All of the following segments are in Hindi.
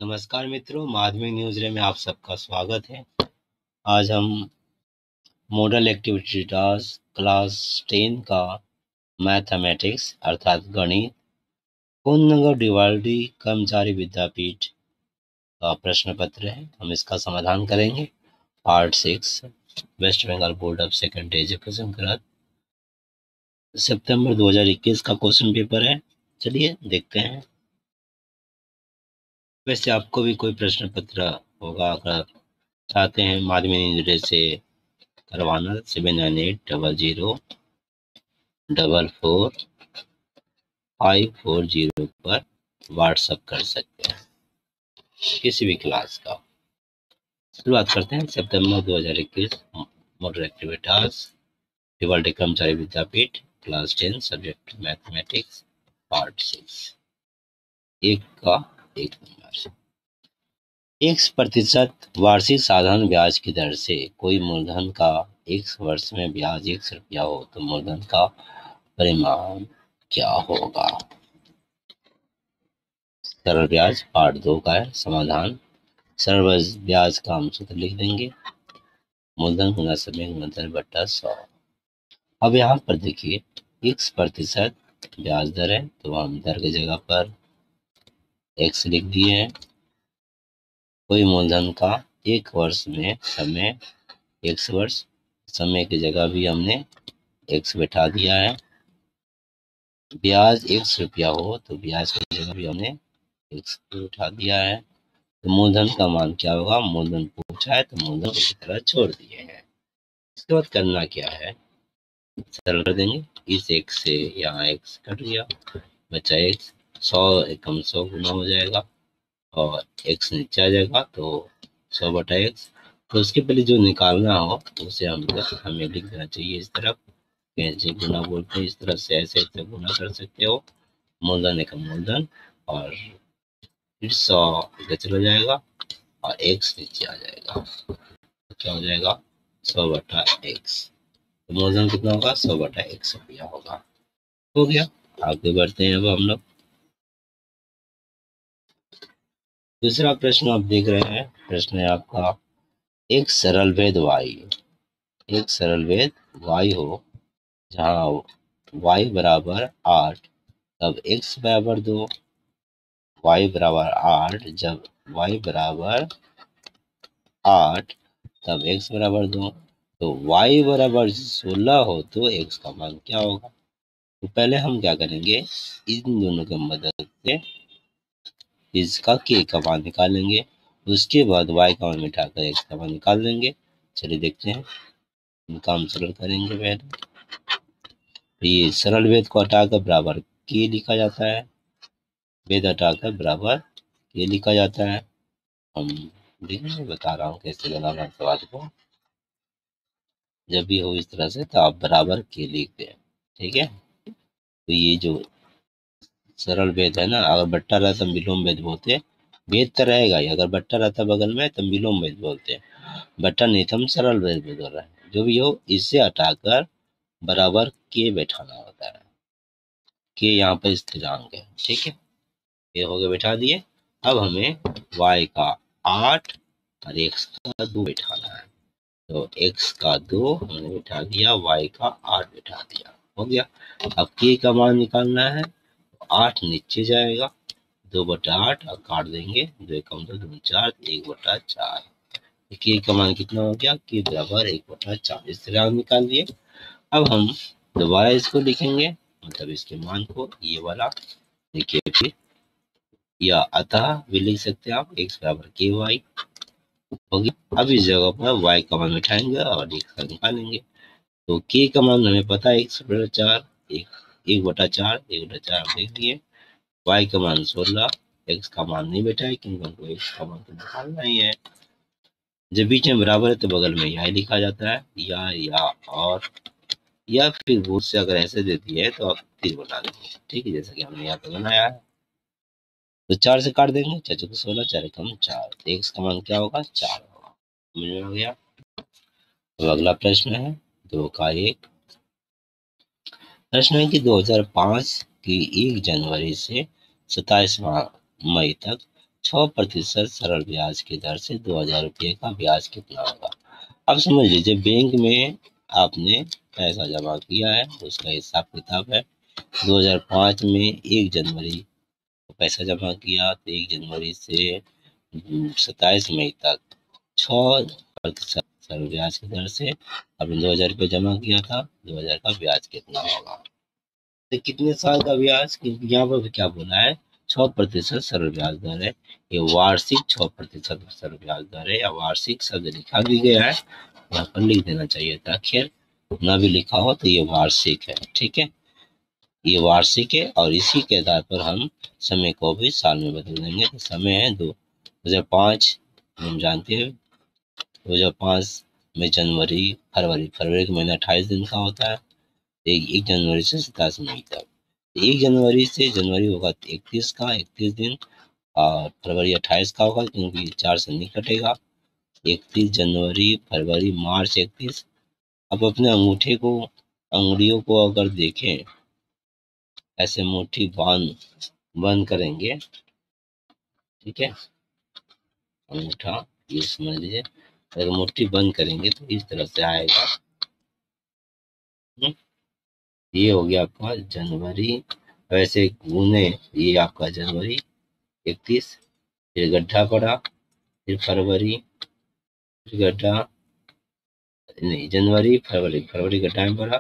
नमस्कार मित्रों, माध्यमिक न्यूज रे में आप सबका स्वागत है। आज हम मॉडल एक्टिविटी टास्क क्लास 10 का मैथमेटिक्स अर्थात गणित पूर्णनगर डिवाल्डी कर्मचारी विद्यापीठ का प्रश्न पत्र है। हम इसका समाधान करेंगे। Part 6 West Bengal board of second education ग्रंथ सितंबर 2021 का क्वेश्चन पेपर है। चलिए देखते हैं। वैसे आपको भी कोई प्रश्न पत्र होगा, अगर चाहते हैं माध्यमिक न्यूज से करवाना 7800444540 पर व्हाट्सएप कर सकते हैं किसी भी क्लास का। शुरुआत करते हैं। सितंबर 2021 मॉडल एक्टिविटीज डिवाल्डी कर्मचारी विद्यापीठ क्लास 10 सब्जेक्ट मैथमेटिक्स पार्ट 6 एक का एक नंबर। 1% वार्षिक साधारण ब्याज की दर से कोई मूलधन का 1 वर्ष में ब्याज 1 रुपया हो तो मूलधन का परिमाण क्या होगा। सरल ब्याज पार्ट 2 का है समाधान। सरल ब्याज का हम सूत्र लिख देंगे, मूलधन गुना समय मूलधन बट्टा 100। अब यहाँ पर देखिए 1% ब्याज दर है तो हम दर की जगह पर x लिख दिए हैं। कोई मूलधन का 1 वर्ष में समय 1 वर्ष, समय की जगह भी हमने x बैठा दिया है। ब्याज 1 रुपया हो तो ब्याज की जगह भी हमने x उठा दिया है। तो मूलधन का मान क्या होगा, मूलधन पूछा है तो मूलधन इसी तरह छोड़ दिए हैं। इसके बाद करना क्या है, सरल कर देंगे। इस एक से यहाँ x कट गया, बचा x, 100 एकम 100 गुना हो जाएगा और x नीचे आ जाएगा तो 100 बटा x। तो उसके पहले जो निकालना हो उसे हमें लिख देना चाहिए इस तरफ, कैसे गुना बोलते हैं, इस तरह से ऐसे ऐसे गुना कर सकते हो। मूलधन एकम मूलधन और फिर 100 इधर चला जाएगा और x नीचे आ जाएगा तो क्या हो जाएगा 100 बटा x। तो मूलधन कितना होगा 100 बटा 1 रुपया होगा। हो गया। आगे बढ़ते हैं। अब हम लोग दूसरा प्रश्न आप देख रहे हैं। प्रश्न है आपका, एक सरल भेद y हो जहाँ y बराबर 8 तब x बराबर 2, y बराबर 8 जब y बराबर 8 तब x बराबर 2। तो y बराबर 16 हो तो x का मान क्या होगा। तो पहले हम क्या करेंगे, इन दोनों की मदद से इसका k का मान निकालेंगे, उसके बाद y का मान मिटाकर x का मान निकाल देंगे। चलिए देखते हैं। इनका हम सरल करेंगे पहले। तो ये सरल भेद को हटाकर बराबर k लिखा जाता है, भेद हटाकर बराबर k लिखा जाता है। हम देखिए बता रहा हूँ कैसे बनाना सवाल को। जब भी हो इस तरह से तो आप बराबर k लिख दें, ठीक है। तो ये जो सरल भेद है ना, अगर बट्टा रहता तो विलोम भेद बोलते, भेद तो रहेगा ही, अगर बट्टा रहता बगल में तो विलोम भेद बोलते हैं। बट्टा नहीं तो हम सरल भेद बोल रहे हैं। जो भी हो इससे हटाकर बराबर के बैठाना होता है। के यहाँ पर स्थिरांक है, ठीक है। ये हो गया, बैठा दिए। अब हमें y का 8 और x का 2 बैठाना है। तो x का 2 हमने बैठा दिया, y का 8 बैठा दिया, हो गया। अब k का मान निकालना है। 8 नीचे जाएगा, 2 बटा 8 और काट देंगे, 2 एकम 2 दूनी 4, 1 बटा 4। k का मान कितना हो गया, k बराबर 1 बटा 4। इस तरह निकाल दिए। अब हम दोबारा इसको लिखेंगे, मतलब इसके मान को, ये वाला देखिए फिर, या अतः भी लिख सकते हैं आप, x बराबर के वाई हो गया। अब इस जगह पर y का मान बिठाएंगे और x का निकालेंगे। तो k का मान हमें पता है 1 बटा 4, 1 बटा 4, 1 बटा 4 आप देख लिए। y का मान 16, x का मान नहीं बैठा है क्योंकि हमको x का मान तो निकालना ही है। जब बीच में बराबर है तो बगल में यह लिखा जाता है, या और, या फिर भूल से अगर ऐसे देती है तो आप तीर बना देंगे, ठीक है, जैसा कि हमने यहाँ पे बनाया है। तो 4 से काट देंगे, 4 चौके 16, 4 एकम 4, x का मान क्या होगा 4 होगा। समझ में आ गया। तो अगला प्रश्न है 2 का 1। प्रश्न है कि 2005 की 1 जनवरी से 27 मई तक 6% सरल ब्याज की दर से 2000 रुपये का ब्याज कितना होगा। अब समझ लीजिए बैंक में आपने पैसा जमा किया है, उसका हिसाब किताब है। 2005 में 1 जनवरी को पैसा जमा किया, तो 1 जनवरी से 27 मई तक 6% सरल ब्याज की दर से आपने 2000 रुपये जमा किया था, 2000 का ब्याज कितना होगा। तो कितने साल का ब्याज, क्योंकि यहाँ पर क्या बोला है, 6% सरल ब्याज दर है। ये वार्षिक 6% सरल ब्याज दर है, या वार्षिक शब्द लिखा भी गया है, यहाँ पर लिख देना चाहिए था। खैर ना भी लिखा हो तो ये वार्षिक है, ठीक है, ये वार्षिक है। और इसी के आधार पर हम समय को भी साल में बदल देंगे। तो समय है 2005, हम जानते हैं 2005 में जनवरी, फरवरी का महीना 28 दिन का होता है। 1 जनवरी से 27 मई तक, 1 जनवरी से जनवरी होगा 31 का, 31 दिन, और फरवरी 28 का होगा, क्योंकि 4 से नहीं कटेगा। 31 जनवरी, फरवरी, मार्च 31। अब अपने अंगूठे को, अंगुलियों को अगर देखें, ऐसे मुट्ठी बंद करेंगे, ठीक है, अंगूठा ये समझ लीजिए, अगर मुट्ठी बंद करेंगे तो इस तरह से आएगा। ये हो गया आपका जनवरी, वैसे गुने ये आपका जनवरी 31, फिर गड्ढा पड़ा, फिर फरवरी, फिर गड्ढा नहीं, जनवरी, फरवरी गड्ढा में पड़ा,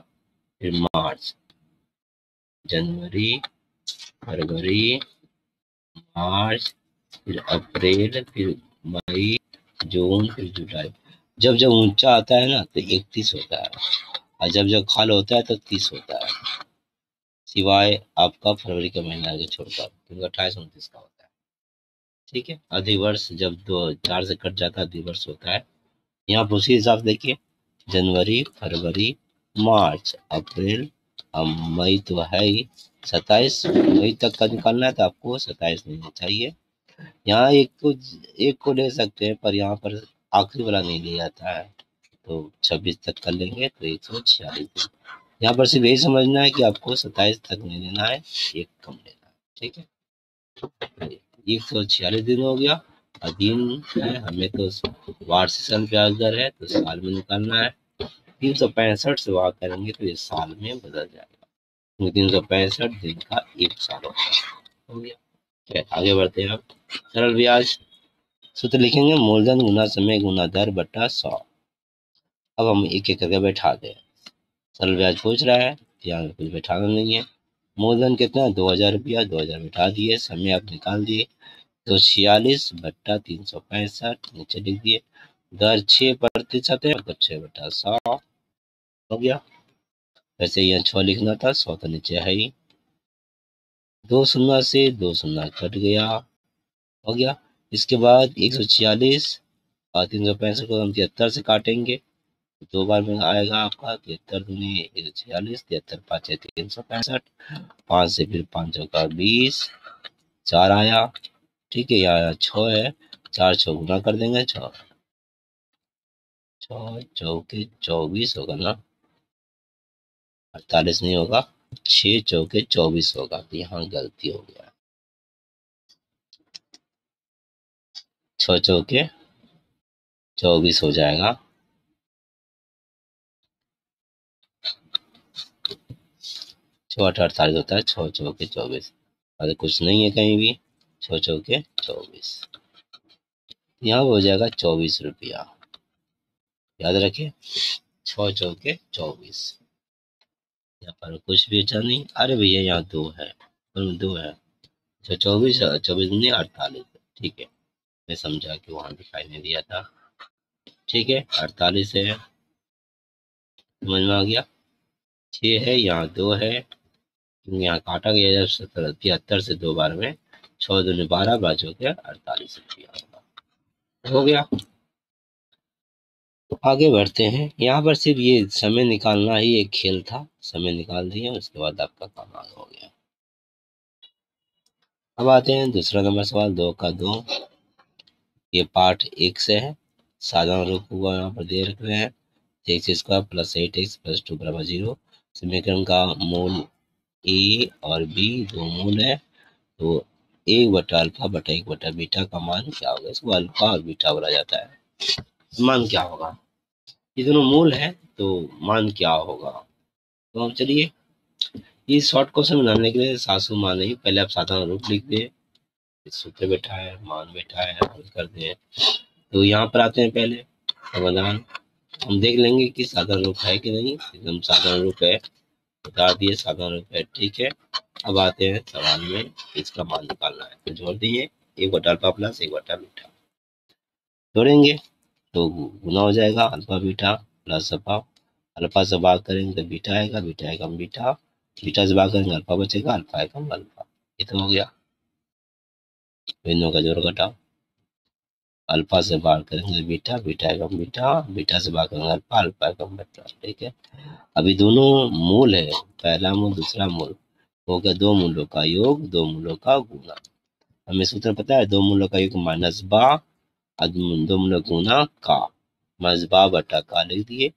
फिर मार्च, जनवरी, फरवरी, मार्च, फिर अप्रैल, फिर मई, जून, फिर जुलाई। जब जब ऊंचा आता है ना तो 31 होता है, और जब जब खाल होता है तो 30 होता है, सिवाय आपका फरवरी का महीना के छोड़कर, क्योंकि 28-29 का होता है, ठीक है। अधिवर्ष जब 4 से कट जाता है, अधिवर्ष होता है। यहाँ पर उसी हिसाब से देखिए, जनवरी, फरवरी, मार्च, अप्रैल, अब मई तो है ही, 27 मई तक का निकालना है, तो आपको 27 लेना चाहिए। यहाँ एक को ले सकते हैं, पर यहाँ पर आखिरी वाला नहीं लिया जाता है, तो 26 तक कर लेंगे तो 146 दिन। यहाँ पर सिर्फ यही समझना है कि आपको 27 तक नहीं लेना है, एक कम लेना है, ठीक है। 146 दिन हो गया, और दिन है हमें तो वार्षिक ब्याज दर है, तो साल में निकालना है। 365 से भाग करेंगे तो ये साल में बदल जाएगा। 365 दिन का 1 साल होता है, हो गया। आगे बढ़ते हैं। अब सरल ब्याज सूत्र लिखेंगे, मूलधन गुना समय गुना दर बटा 100। अब हम एक एक करके बैठा दें। सरल ब्याज पूछ रहा है, यहाँ में कुछ बैठाना नहीं है। मूलधन कितना है, 2000 रुपया, 2000 बैठा दिए, समय आप निकाल दिए, तो 46 बट्टा 365 नीचे लिख दिए। दर 6% है, तो 6/100 हो गया। वैसे यहाँ 6 लिखना था, 100 तो नीचे है ही। 2 शून्य से 2 शून्य कट गया, हो गया। इसके बाद 146 और 365 को हम 73 से काटेंगे, 2 बार में आएगा आपका 73 दूनी 146, 73 5 365, 5 से फिर 5 का 20, 4 आया, ठीक है। यहाँ 6 है, 4 6 गुना कर देंगे, 6 चौके 24 होगा ना, 48 नहीं होगा, 6 चौके 24 होगा, तो यहाँ गलती हो गया। 6 चौके 24 हो जाएगा, 6 8 48 होता है, 6 चौके 24, अरे कुछ नहीं है कहीं भी, 6 चौके 24, यहाँ हो जाएगा 24 रुपया, याद रखिए, 6 चौके 24। यहाँ पर कुछ भी अच्छा नहीं, अरे भैया यहाँ 2 है, 2 है, 24 24 नहीं 48, ठीक है, मैं समझा कि वहां दिखाई नहीं दिया था, ठीक है। 48 है, समझ में आ गया। 6 है, यहाँ 2 है, क्योंकि यहाँ काटा गया जब 73 से 2 बार में, 6 दूनी 12, बाजू के 48 रुपया होगा, हो गया। तो आगे बढ़ते हैं। यहाँ पर सिर्फ ये समय निकालना ही एक खेल था, समय निकाल दिए, उसके बाद आपका काम आगे हो गया। अब आते हैं दूसरा नंबर सवाल, 2 का 2। ये पार्ट 1 से है, साधारण रूप को यहाँ पर दे रख रहे हैं, x² + 8x + 2 = 0। समीकरण का मूल a और b 2 मूल है, तो 1/अल्फा/1/बीटा का मान क्या होगा? इसको अल्फा और बीटा बोला जाता है। मान क्या होगा? ये दोनों मूल है तो मान क्या होगा? तो हम चलिए इस शॉर्ट क्वेश्चन बनाने के लिए सासू मान नहीं, पहले आप साधारण रूप लिख दे, सूत्र बैठा है, मान बैठा है, हल कर दे। तो यहाँ पर आते हैं पहले समाधान। हम देख लेंगे कि साधारण रूप है कि नहीं। एकदम साधारण रूप है, बता दिए साधारण रूप है, ठीक है। अब आते हैं सवाल में, इसका मान निकालना है तो जोड़ दिए 1/अल्फा प्लस 1/बीटा। जोड़ेंगे तो गुना हो जाएगा alpha beta plus alpha. Alpha से भाग करेंगे तो बीटा आएगा, बीटा आएगा बीटा, बीटा से भाग करेंगे अल्फा बचेगा, अल्फा आएगा अल्फा। ये तो हो गया, दोनों का जोड़ घटाओ। अल्फा से भाग करेंगे बीटा, बीटा आएगा बीटा, बीटा से भाग करेंगे अल्फा, अल्फा आएगा बीटा, ठीक है। अभी दोनों मूल है, पहला मूल दूसरा मूल हो गया, दो मूलों का योग, दो मूलों का गुना। हमें सूत्र पता है, दो मूलों का योग माइनस बा, दो मूलों का गुना का, माइनस बा बटा का लिख दिए।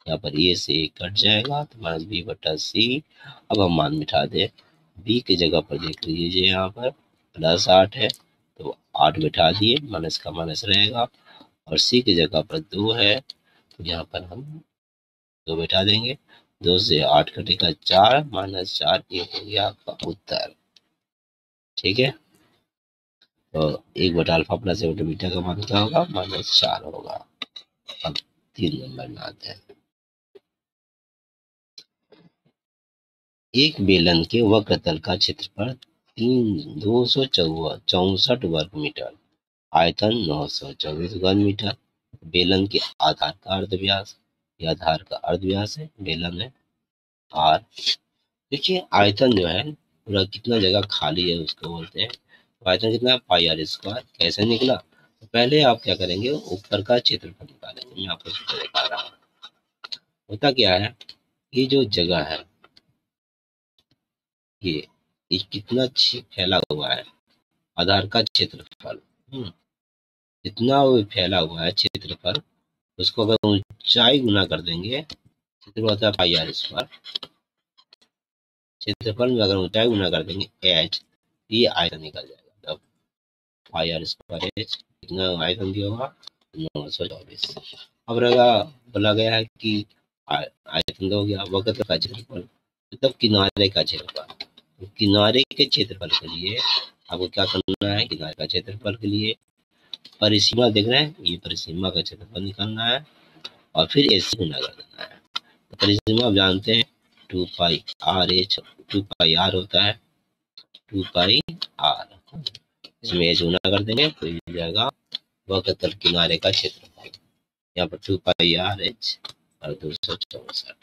यहाँ पर ए से ए कट जाएगा तो माइनस बी बटा सी। अब हम मान मिटा दे, बी की जगह पर देख लीजिए, यहाँ पर प्लस 8 है तो 8 बिठा दिए, माइनस का माइनस रहेगा। और सी की जगह पर 2 है तो यहाँ पर हम 2 बिठा देंगे, 2 से 8 कटेगा 4, माइनस 4, ये हो गया आपका उत्तर, ठीक है। तो 1/अल्फा प्लस 1/बीटा का मान क्या होगा? -4 होगा। अब 3 नंबर में आते हैं। एक बेलन के वक्र तल का क्षेत्रफल 264 वर्ग मीटर, आयतन 924 वर्ग मीटर। बेलन के आधार का अर्धव्यास, ये आधार का अर्धव्यास है, बेलन है आर। देखिए आयतन जो है पूरा कितना जगह खाली है उसको बोलते हैं। तो आयतन कितना? पाई आर स्क्वायर। कैसे निकला? तो पहले आप क्या करेंगे, ऊपर का क्षेत्रफल निकालेंगे। मैं आपको सूत्र दिखा रहा हूँ। होता क्या है, ये जो जगह है ये कितना फैला हुआ है, आधार का क्षेत्रफल, इतना वो फैला हुआ है क्षेत्रफल, उसको अगर ऊंचाई गुना कर देंगे, क्षेत्रफल होता है पाई आर स्क्वायर, क्षेत्रफल में अगर ऊंचाई गुना कर देंगे एच, ये आयतन निकल जाएगा। तब पाई आर स्क्वायर एच कितना आयतन दिया होगा? 924। अब रहेगा, बोला गया है कि आयतन हो गया, वक्र का क्षेत्रफल, मतलब किनारे का क्षेत्रफल। तो किनारे के क्षेत्रफल के लिए आपको क्या करना है, किनारे का क्षेत्रफल के लिए परिसीमा देख रहे हैं, ये परिसीमा का क्षेत्रफल निकालना है और फिर ऐसे गुना कर देना है। तो परिसीमा आप जानते हैं 2 पाई आर एच, 2 पाई आर होता है, 2 पाई आर, इसमें एच गुना कर देंगे तो ये जाएगा वक्र तल किनारे का क्षेत्रफल। यहाँ पर 2 पाई आर एच और 264,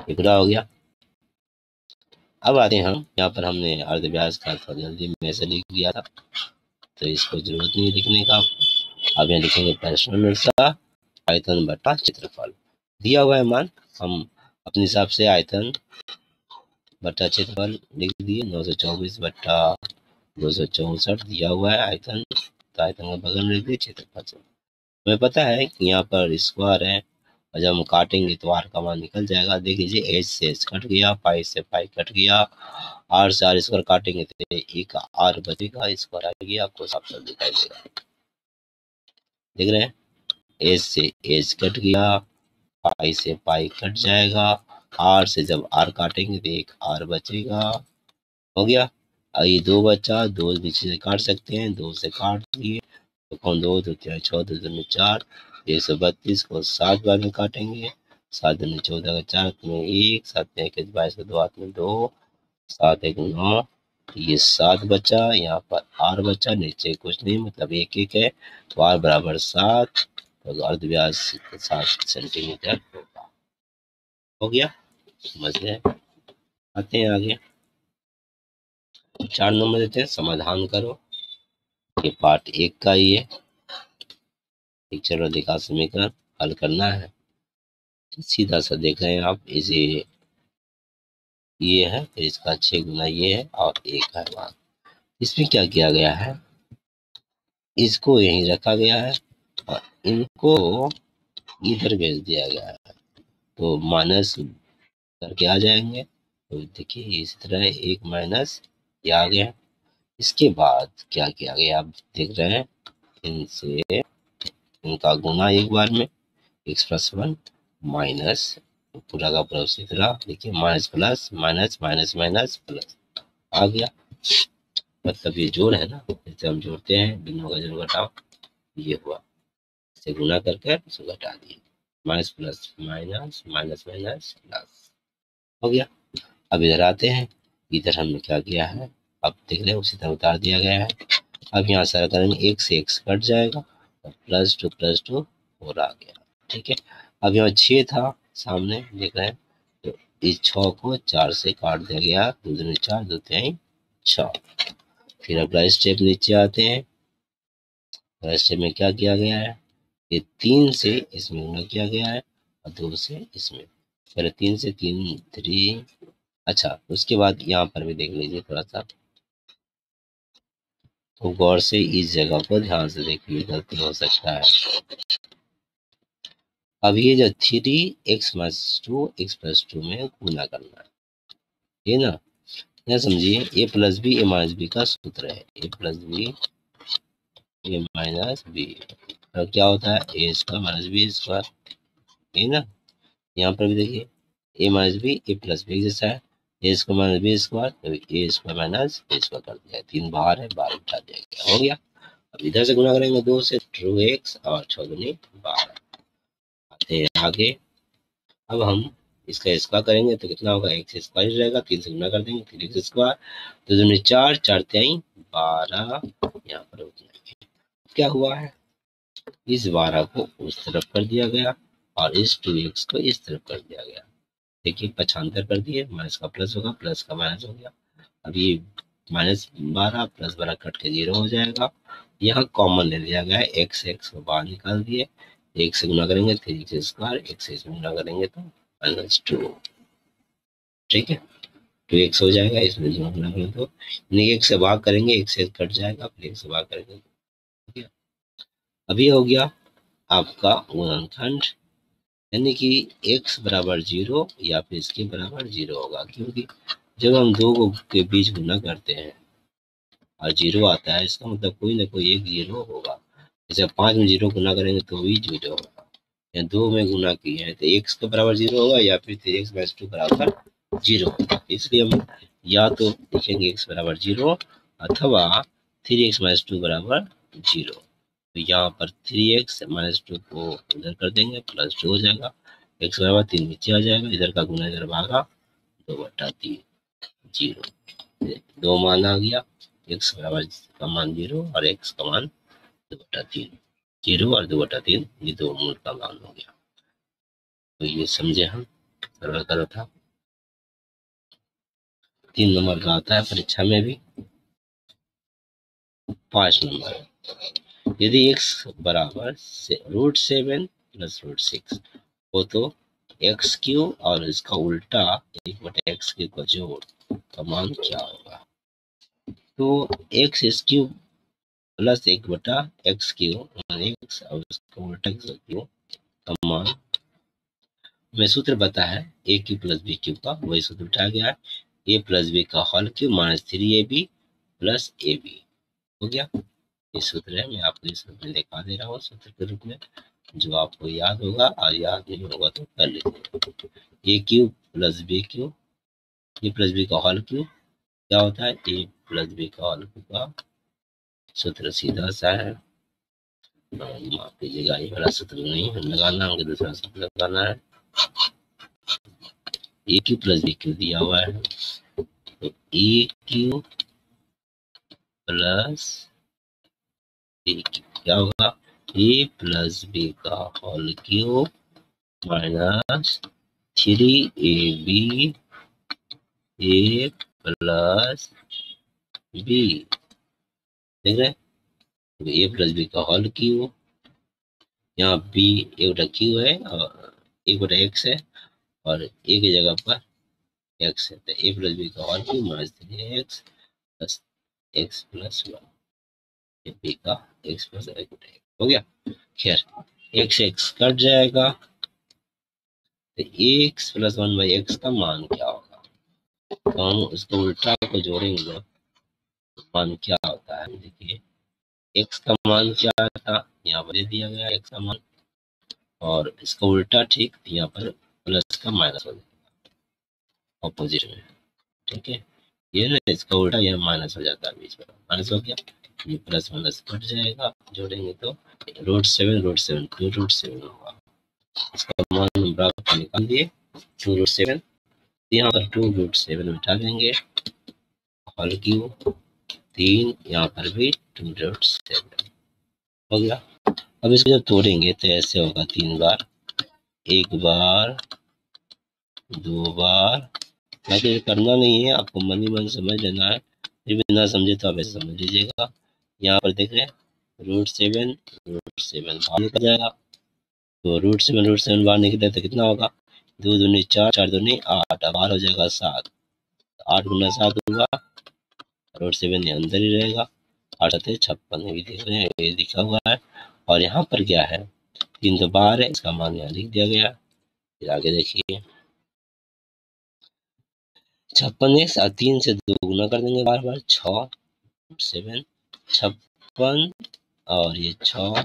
ये पूरा हो गया। अब आते हैं हम, यहाँ पर हमने अर्धव्यास का जल्दी में से लिख दिया था तो इसको जरूरत नहीं लिखने का। अब यहाँ लिखेंगे प्रश्न अनुसार आयतन बटा क्षेत्रफल, दिया हुआ है मान, हम अपने हिसाब से आयतन बटा क्षेत्रफल लिख दिए, 924 बटा 264 दिया हुआ है आयतन, तो आयतन का बगल में लिख दिए क्षेत्रफल से। हमें पता है कि यहाँ पर स्क्वायर है और जब हम काटेंगे तो आर का मान निकल जाएगा। देख लीजिए एच से एच कट गया, पाई से पाई कट गया, आर से आर स्क्वायर काटेंगे तो एक आर बचेगा, स्क्वायर आ गया, आपको साफ साफ दिखाई देगा। देख रहे हैं, एच से एच कट गया, पाई से पाई कट जाएगा, आर से जब आर काटेंगे तो एक आर बचेगा, हो गया। अब ये 2 बचा, 2 नीचे से काट सकते हैं, 2 से काट दिए तो कौन 2 2 3 6 2 2 4, 132 को 7 बार में काटेंगे, 7 दूनी 14 का 4 में 1, 7 में 1 22 का 2 हाथ में 2, 7 1 9, ये 7 बचा, यहाँ पर आर बचा, नीचे कुछ नहीं मतलब 1 1 है तो आर बराबर 7, तो अर्धव्यास 7 सेंटीमीटर होगा। हो गया, समझ गए। आते हैं आगे, 4 नंबर देते हैं, समाधान करो। ये पार्ट 1 का ही है, एक चलो दिखा समीकरण हल करना है। सीधा सा देख रहे हैं आप, इसे ये है फिर इसका 6 गुना ये है और 1 है वहां। इसमें क्या किया गया है, इसको यहीं रखा गया है और इनको इधर भेज दिया गया है, तो माइनस करके आ जाएंगे। तो देखिए इस तरह 1 माइनस ये आ गया, इसके बाद क्या किया गया आप देख रहे हैं, इनसे इनका गुना एक बार में x+1 माइनस पूरा का पूरा उसी तरह देखिए minus plus minus minus minus plus आ गया। मतलब ये जोड़ है ना, जैसे हम जोड़ते हैं दोनों का जोड़ घटाओ, ये हुआ, इसे गुना करके इसे घटा दिए, minus plus minus minus minus plus हो गया। अब इधर आते हैं, इधर हमने क्या किया है, अब देख रहे हैं उसी तरह उतार दिया गया है। अब यहाँ सारा करेंगे, एक से x कट जाएगा, +2 +2 4 आ गया, ठीक है। अब यहाँ 6 था सामने देख रहे हैं, तो इस 6 को 4 से काट दिया गया, 2 दूनी 4 2 3 6। फिर अगला स्टेप नीचे आते हैं, अगला स्टेप में क्या किया गया है, ये 3 से इसमें गुणा किया गया है और 2 से इसमें, पहले 3 से 3 3। अच्छा उसके बाद यहाँ पर भी देख लीजिए थोड़ा सा, तो गौर से इस जगह को ध्यान से देखिए, गलती हो सकता है। अब ये जो 3x+2 x+2 में गुना करना है ना, यह समझिए a plus B a minus B का सूत्र है, a plus B a minus B. अब क्या होता है a square minus B square, है ना। यहाँ पर भी देखिए a minus B a plus B जैसा है, a square minus B square, तो a square minus b square कर दिया है, 3 बाहर है 12 उठा दिया गया, हो गया। अब इधर से गुना करेंगे 2 से 2x और 6 दूनी 12। आते हैं आगे, अब हम इसका स्क्वायर करेंगे तो कितना होगा, x स्क्वायर रहेगा, 3 से गुना कर देंगे 3x स्क्वायर, तो दूनी 4 4 3 12, यहाँ पर उतना क्या हुआ है, इस 12 को उस तरफ कर दिया गया और इस 2x को इस तरफ कर दिया गया। देखिए पक्षांतर कर दिए, माइनस का प्लस होगा, प्लस का माइनस हो गया। अब ये -12 + 12 कट के 0 हो जाएगा। यहाँ कॉमन ले लिया गया है, x को बाहर निकाल दिए, एक से गुना करेंगे 3x स्क्वायर, एक से इसमें गुना करेंगे तो -2, ठीक है 2x हो जाएगा, इसमें जो गुना करेंगे तो एक से भाग करेंगे, एक से कट जाएगा, फिर एक से भाग करेंगे, ठीक है। अभी हो गया आपका गुणनखंड, यानी कि x बराबर 0 या फिर इसके बराबर 0 होगा, क्योंकि जब हम दो को के बीच गुना करते हैं और 0 आता है, इसका मतलब कोई ना कोई एक 0 होगा। जैसे 5 में 0 गुना करेंगे तो भी 0 होगा, या 2 में गुना किए हैं तो x के बराबर 0 होगा या फिर 3x/2 बराबर 0 होगा। इसलिए हम या तो लिखेंगे x बराबर 0 अथवा 3x/2 बराबर 0। तो यहाँ पर 3x-2 को उधर कर देंगे, +2 हो जाएगा, x बराबर 3 नीचे आ जाएगा, इधर का गुना इधर भागा 2/3 0, 2 मान आ गया, x बराबर का मान 0 और x का मान 2/3, 0 और 2/3 ये दो मूल का मान हो गया। तो ये समझे हम, सरल करो था। 3 नंबर का आता है परीक्षा में भी। 5 नंबर, यदि x बराबर √7 + √6 हो तो x³ और इसका उल्टा 1/x³ का जोड़ का मान क्या होगा। तो x³ + 1/x³ x और इसका उल्टा का मान में सूत्र बता है a³ + b³ का, वही सूत्र उठाया गया है, a + b का होल क्यूब -3ab + ab हो गया। ये सूत्र है, मैं आपको इस रूप में दिखा दे रहा हूँ सूत्र के रूप में, जो आपको याद होगा और याद नहीं होगा तो कर लीजिए। a³ + b³, a + b का होल क्यूब क्या होता है, a + b का होल क्यूब का सूत्र सीधा सा है, माफ कीजिएगा ये वाला सूत्र नहीं लगाना, हमको दूसरा सूत्र लगाना है। a³ + b³ दिया हुआ है, तो a³ + b³ क्या होगा, a + b का whole cube -3ab a + b, देख रहे हैं, a + b का होल क्यूब, यहाँ b 1/q है और 1/x है और a की जगह पर x है, तो a + b का whole cube -3x + x + 1, b का x + 1 हो गया। खैर x x कट जाएगा, तो x + 1/x का मान क्या होगा, तो हम उसको उल्टा को जोड़ेंगे मान क्या होता है, देखिए x का मान क्या था, यहाँ पर दे दिया गया x का मान, और इसका उल्टा ठीक यहाँ पर प्लस का माइनस हो जाएगा ऑपोजिट में, ठीक है। ये ना इसका उल्टा यह माइनस हो जाता है, बीच में माइनस हो गया, ये प्लस माइनस कट जाएगा, जोड़ेंगे तो √7 2√7 होगा। इसका मान हम बराबर निकाल दिए 2√7, यहाँ पर 2√7 बिठा देंगे, होल क्यूब 3, यहाँ पर भी 2√7 हो गया। अब इसको जब तोड़ेंगे तो ऐसे होगा 3 बार, 1 बार 2 बार, मैं तो ये करना नहीं है, आपको मन ही मन समझ लेना है, फिर भी ना समझे तो आप ऐसे समझ लीजिएगा। यहाँ पर देख रहे हैं √7 बाहर निकल जाएगा, तो √7 बाहर निकले तो कितना होगा, 2 दूनी 4, 4 दूनी 8, अब बाहर हो जाएगा 7, 8 गुना 7 होगा, √7 ये अंदर ही रहेगा, 8 7 56, ये देख रहे हैं ये लिखा हुआ है। और यहाँ पर क्या है, 3 तो बाहर है, इसका मान यहाँ लिख दिया गया। फिर आगे देखिए 56 3 से 2 गुना कर देंगे बार बार, 6 7 56, और ये 6,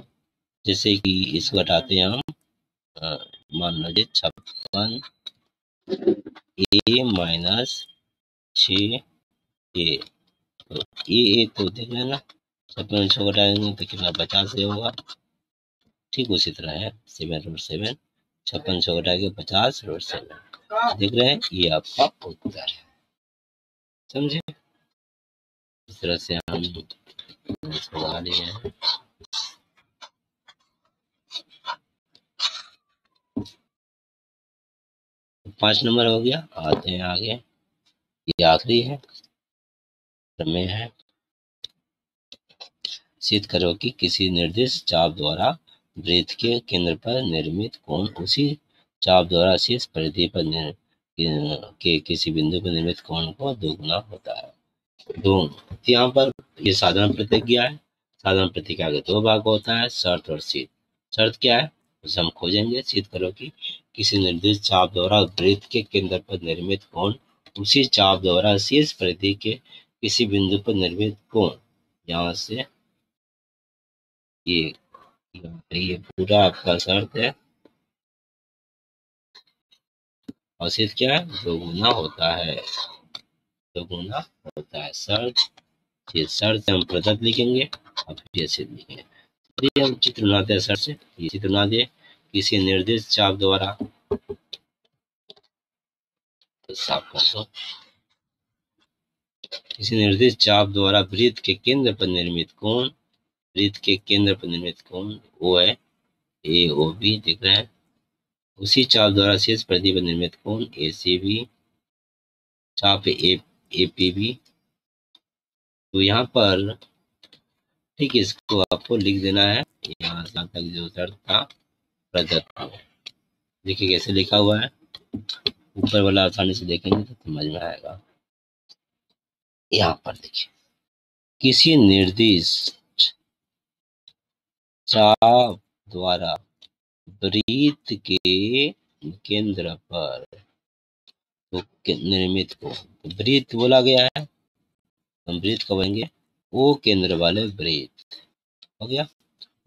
जैसे कि इसको हटाते हैं हम, मान लीजिए 56 a माइनस 6 a, तो ए तो देख लेना, 56 6 घटाएंगे तो कितना 50 होगा, ठीक उसी तरह है 7√7, 56 6 घटा के 50√7, देख रहे हैं ये आपका उत्तर है, समझे। इस तरह से हम इसको बना लिए हैं। तो 5 नंबर हो गया, आते हैं आगे, ये आखिरी है, प्रमेय है। सिद्ध करो कि किसी निर्दिष्ट चाप द्वारा वृत्त के केंद्र पर निर्मित कोण उसी चाप द्वारा शेष परिधि पर के किसी बिंदु पर निर्मित कोण को दोगुना होता है। यहाँ पर ये साधारण प्रतिज्ञा है, साधारण प्रतिज्ञा के 2 भाग होता है, शर्त और सिद्ध। शर्त क्या है उसे हम खोजेंगे। सिद्ध करो कि किसी निर्दिष्ट चाप द्वारा वृत्त के केंद्र पर निर्मित कोण उसी चाप द्वारा शेष परिधि के किसी बिंदु पर निर्मित कोण, यहाँ से ये पूरा आपका शर्त है, और सिद्ध क्या है, दोगुना होता है, दोगुना होता है शर्त। ये शर्त से हम प्रदत्त लिखेंगे और फिर ये सिद्ध लिखेंगे। चलिए हम चित्र बनाते हैं सर से, ये चित्र बना दिए किसी निर्दिष्ट चाप द्वारा, साफ कर दो, किसी निर्दिष्ट चाप द्वारा वृत्त के केंद्र पर निर्मित कोण, वृत्त के केंद्र पर निर्मित कोण वो है ए ओ बी, देख रहे हैं, उसी चाप द्वारा शेष परिधि पर निर्मित कोण ए सी बी, चाप ए पी बी। तो यहाँ पर ठीक इसको आपको लिख देना है, यहाँ तक जो शर्त था प्रदत्त, देखिए कैसे लिखा हुआ है, ऊपर वाला आसानी से देखेंगे तो समझ में आएगा। यहाँ पर देखिए किसी निर्दिष्ट चाप द्वारा वृत्त के केंद्र पर तो निर्मित को वृत्त बोला गया है, हम वृत्त कब कहेंगे, ओ केंद्र वाले वृत्त, हो गया,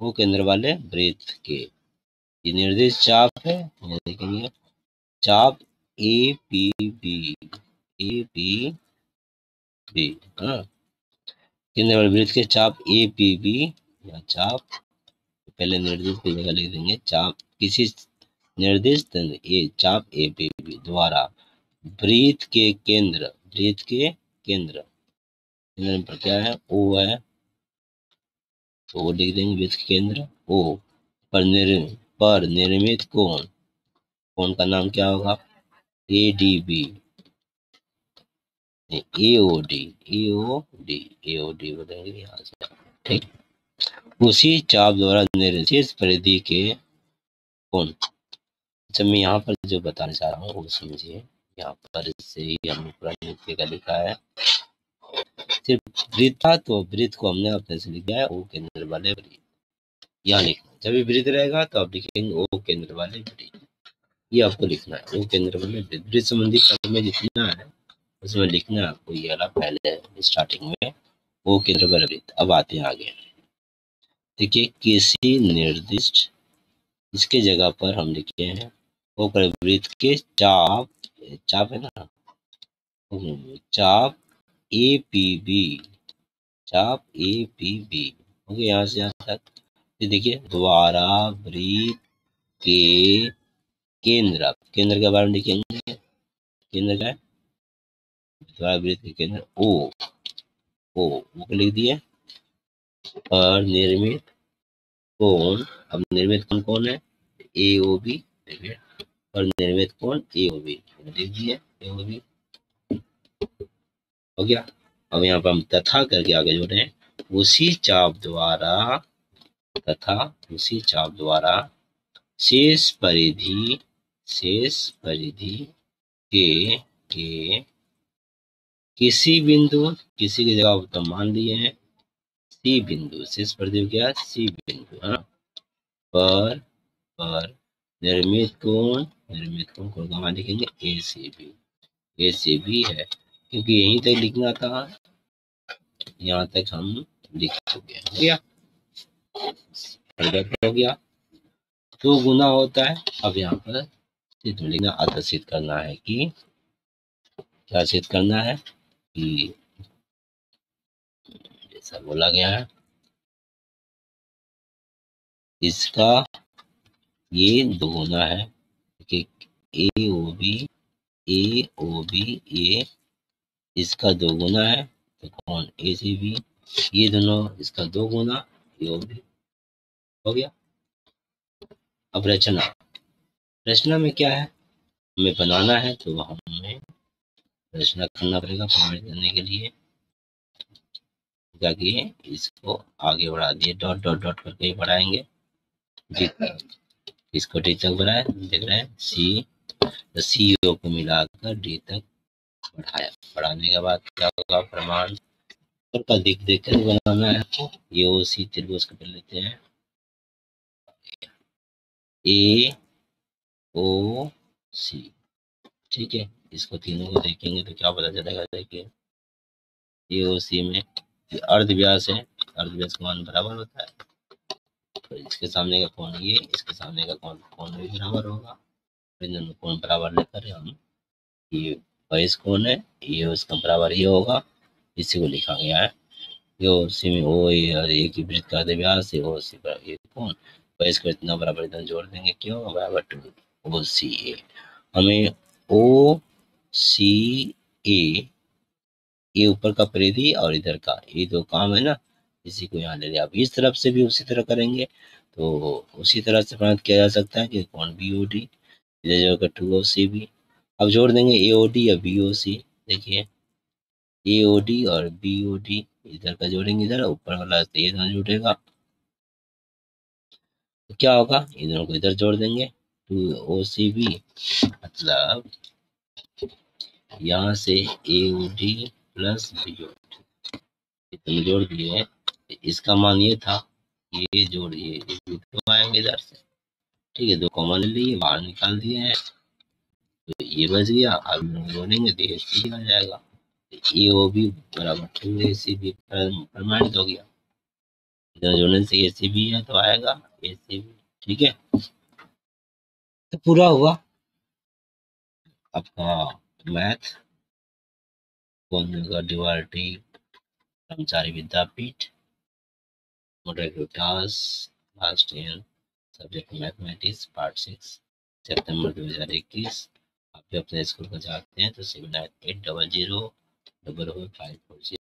ओ केंद्र वाले वृत्त के, ये निर्दिष्ट चाप है, देखेंगे चाप A P B, A P B, हाँ, केंद्र वाले वृत्त के चाप ए पी बी, या चाप पहले निर्दिष्ट की जगह लिख देंगे, चाप किसी निर्दिष्ट चाप ए पी बी द्वारा वृत्त के केंद्र, वृत्त के केंद्र पर क्या है, ओ है, तो वो लिख देंगे वृत्त के केंद्र ओ पर निर्मित कोण, कोण का नाम क्या होगा, A D B, A O D, A O D, A O D बोलेंगे यहाँ से, ठीक। उसी चाप द्वारा निर्दिष्ट परिधि के कोण, अच्छा मैं यहाँ पर जो बताना चाह रहा हूँ वो समझिए, यहाँ पर से ही हमने पूरा नृत्य का लिखा है, सिर्फ वृत्त था तो वृत्त को हमने अपने से लिखा है ओ केंद्र वाले वृत्त, यहाँ लिखना, जब भी वृत्त रहेगा तो आप लिखेंगे ओ केंद्र वाले वृत्त, ये आपको लिखना है, ओ केंद्र वाले वृत्त, वृत्त संबंधी पद में जितना है उसमें लिखना है आपको, ये वाला पहले स्टार्टिंग में ओ केंद्र पर वृत्त। अब आते हैं आगे, देखिए किसी निर्दिष्ट, इसके जगह पर हम लिखे हैं ओ वृत्त के चाप, चाप है ना, चाप ए पी बी, चाप ए पी बी हो गया यहाँ से यहाँ तक। तो देखिए द्वारा वृत्त के केंद्र, केंद्र के बारे में लिखेंगे, केंद्र का है द्वारा वृत्त के केंद्र ओ को लिख दिए, और निर्मित कोण, अब निर्मित कोण कौन है, ए ओ बी, और निर्मित कोण ए ओ बी लिख दिए, ए ओ बी हो गया। अब यहाँ पर हम तथा करके आगे जोड़े हैं, उसी चाप द्वारा, तथा उसी चाप द्वारा शेष परिधि, शेष परिधि के किसी बिंदु, किसी की जगह तो मान लिए हैं सी बिंदु, शेष परिधि क्या, सी बिंदु, हाँ, पर निर्मित कोण, निर्मित कोण को कहाँ लिखेंगे, ए सी बी, ए सी बी है, क्योंकि यहीं तक लिखना था, यहाँ तक हम लिख चुके हैं, हो गया, हो गया। तो गुना होता है, अब यहाँ पर सिद्ध लिखना, अतः सिद्ध करना है कि, क्या सिद्ध करना है कि जैसा बोला गया है, इसका ये दोगुना है कि ए O B, A O B ए इसका दोगुना है, तो कौन ए सी बी, ये दोनों इसका दो गुना, ये ओ बी हो गया। अब रचना, रचना में क्या है, हमें बनाना है तो हमें रचना करना पड़ेगा, फॉर्मेट करने के लिए क्या किए, इसको आगे बढ़ा दिए, डॉट डॉट डॉट करके ही बढ़ाएंगे, इसको डी तक बढ़ाए, देख रहे हैं सी, तो सी ओ को मिलाकर डी तक बढ़ाया, बढ़ाने के बाद क्या होगा, प्रमाण का देख देख कर बनाना है आपको, ये ओ सी त्रिभुज को कर लेते हैं, ए ओ सी, ठीक है, इसको तीनों को देखेंगे तो क्या पता चलेगा, देखिए ए ओ सी में अर्ध व्यास है, अर्ध व्यास का मान बराबर होता है, तो इसके सामने का कोण ये, इसके सामने का कोण भी बराबर होगा, इन दोनों कोण बराबर लेकर हम, ये 22 कोण है, ये उसका बराबर ये होगा, इसी को लिखा गया है, यो सी में ओ ए और ए की वृत्त का व्यास है, ओ सी पर ये कोण, 22 को इतना बराबर इतना जोड़ देंगे, क्यों, बराबर टू ओ सी ए, हमें ओ सी ए ऊपर का परिधि और इधर का, ये दो काम है ना, इसी को यहाँ ले लिया। अब इस तरफ से भी उसी तरह करेंगे, तो उसी तरह से प्राप्त किया जा सकता है कि कौन बी ओ डी, इधर जो का टू ओ सी बी, अब जोड़ देंगे ए ओ डी या बी ओ सी, देखिए ए ओ डी और बी ओ डी इधर का जोड़ेंगे, इधर ऊपर वाला तो ये दोनों जुड़ेगा, तो क्या होगा, इन दोनों को इधर जोड़ देंगे, टू ओ सी बी, मतलब यहाँ से A O D plus B O D जोड़ दिए, इसका मान ये था, ये जोड़िए, तो आएंगे इधर से, ठीक है, दो कॉमन ले लिए, बाहर निकाल दिए हैं, तो ये बच गया, अब जोड़ेंगे तो ए सी आ जाएगा, ए ओ बी बराबर टू ए सी बी प्रमाणित हो गया, इधर जोड़ने से ए सी बी है तो आएगा ए सी बी, ठीक है, तो पूरा हुआ आपका मैथ, DYRT कर्मचारी विद्यापीठ, moderate task class 10, subject mathematics part 6, सितंबर 2021। आप जो अपने स्कूल को चाहते हैं तो 7980004454